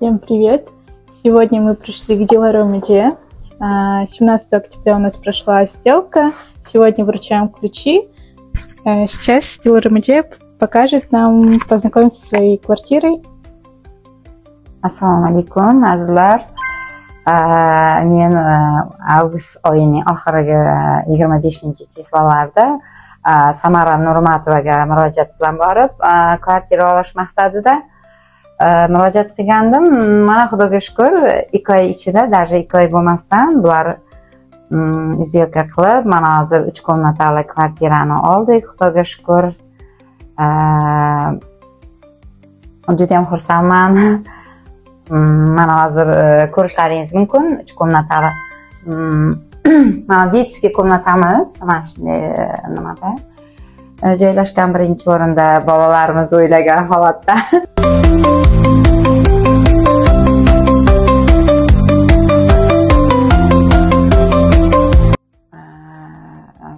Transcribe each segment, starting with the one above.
Всем привет! Сегодня мы пришли к дилеру МД. 17 октября у нас прошла сделка. Сегодня вручаем ключи. Сейчас дилер МД покажет нам познакомиться со своей квартирой. Assalomu alaykum azizlar. Men avgust oyining oxirgi 25-chislolarida Samara Nurmatovaga murojaat bilan borib, kvartira olish maqsadida murojaat qilgandim. Mana Xudoga shukr, 2 oy ichida, даже 2 oy bo'lmasdan bular сделка qilib, mana hozir 3 komnatali kvartirani oldik. Xudoga shukr. Juda ham xursandman. Mana hozir ko'rishlaringiz mumkin. 3 komnatali. Mana детский komnatamiz mana shunday nimada joylashgan, birinchi o'rinda bolalarimiz o'ylagan holatda.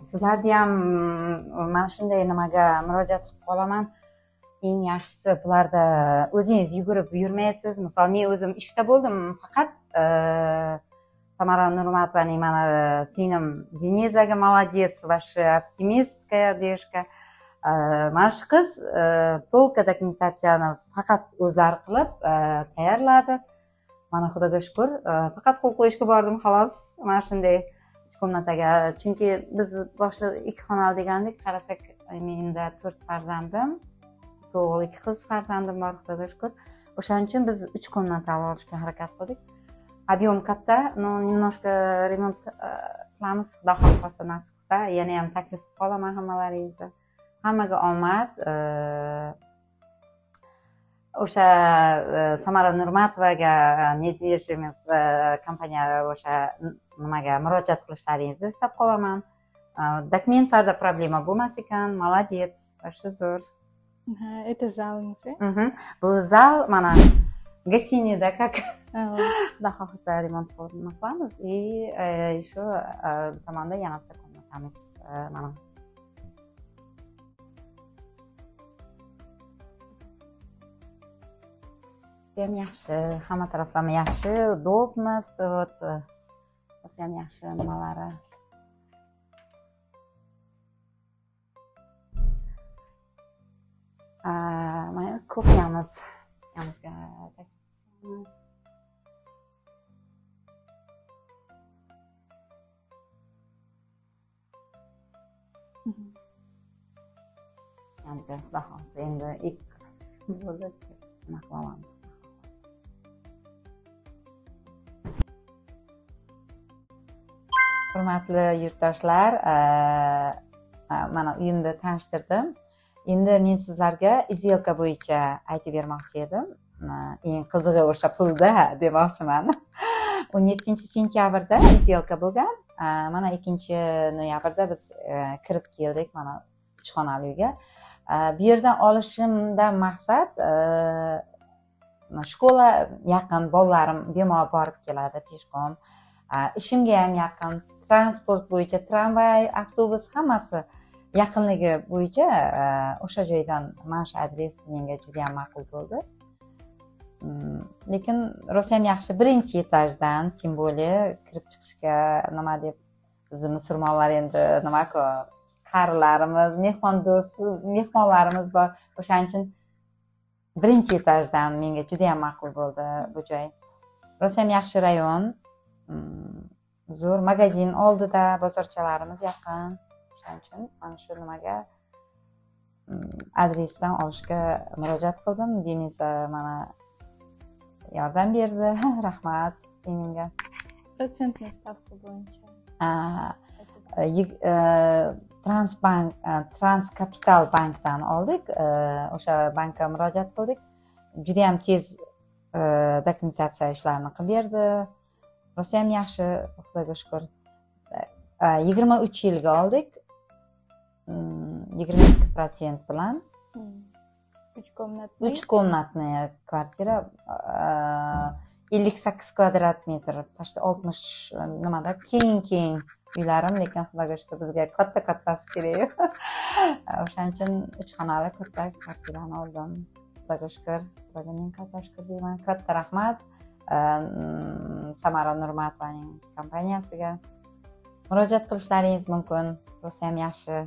Sizlarni ham mana shunday nimaga murojaat qilib qolaman. Eng yaxshisi bularda o'zingiz yugurib yurmaysiz. Misol men o'zim ishda bo'ldim, faqat Samara Nurmatovaning mana singlim Denizaga молодец, ваша optimistka deyishga. Mana shu qiz to'lqa dokumentatsiyani faqat o'zlari qilib tayyorladi. Mana Xudoga shukr, faqat qo'l qo'yishga bordim xolos. Mana shunday 3 komnataga, chunki biz boshida 2 xonali degandik, qarasak menda 4 farzandim, 2 o'g'il, 2 qiz farzandim bor, Xudoga shukr. O'shaning uchun biz 3 komnatali olishga harakat qildik. Объем katta, но немножко remont qilamiz. Xudo xohlasa, nasib qilsa, yana ham taklif qilib qolaman hammalaringizni. Hammaga omad. O'sha Samara Nurmatovaga недвижимость kompaniya o'sha nimaga murojaat qilishlaringizni istab qolaman. Dokumentlarda problema bo'lmas ekan. Молодец, ваша zo'r. Это зал, Bu zal mana гостиница как Xudo xohlasa remont qilamiz. И shu tomonda yana bitta komnatamiz mana. Ham yaxshi, hamma taraflama yaxshi, udobnost, вот ham yaxshi nimalari. Mana kuxnyamiz, yamizga Xudo xohlasa endi bo'ldi, nima qilamiz. Hurmatli yurtdoshlar, mana uyimni tanishtirdim. Endi men sizlarga сделка bo'yicha aytib bermoqchi edim. Eng qizig'i o'sha pulda demoqchiman. 17-sentyabrda сделка bo'lgan. Mana 2-noyabrda biz kirib keldik mana 3 xonali uyga. Bu yerdan olishimdan maqsad shkola yaqin, bolalarim bemalol borib keladi peshkom. Ishimga ham yaqin, transport bo'yicha tramvay, avtobus hammasi yaqinligi bo'yicha o'sha joydan mana shu adres menga juda ham ma'qul bo'ldi. Lekin rosa ham yaxshi, birinchi etajdan, tim более kirib chiqishga nima deb, biz musulmonlar endi nima-ku, qarilarimiz, mehmondo'st mehmonlarimiz bor. O'shaning uchun birinchi etajdan menga juda ham ma'qul bo'ldi bu joy. Rosa ham yaxshi rayon. Zo'r magazin oldida, bozorchalarimiz yaqin. O'shaning uchun mana shu nimaga adresdan olishga murojaat qildim. Deniza mana yordam berdi. Rahmat singlimga. Protsentli stavka bo'yicha. Transbank, Transkapital bankdan oldik. O'sha bankka murojaat qildik. Juda ham tez dokumentatsiya ishlarini qilib berdi. Rosa ham yaxshi, Xudoga shukr. 23 yilga oldik. 22% bilan. 3 komnatli kvartira, 58 kvadrat metr, почти 60 nimada keng uylarim, lekin Xudoga shukr bizga katta-kattasi kerak. O'shaning uchun 3 xonali katta kvartirani oldim. xudoga shukur, xudoga ming qator shukur deyman. Katta rahmat Samara Nurmatovaning kompaniyasiga. Murojaat qilishlaringiz mumkin. Bo'lsa ham yaxshi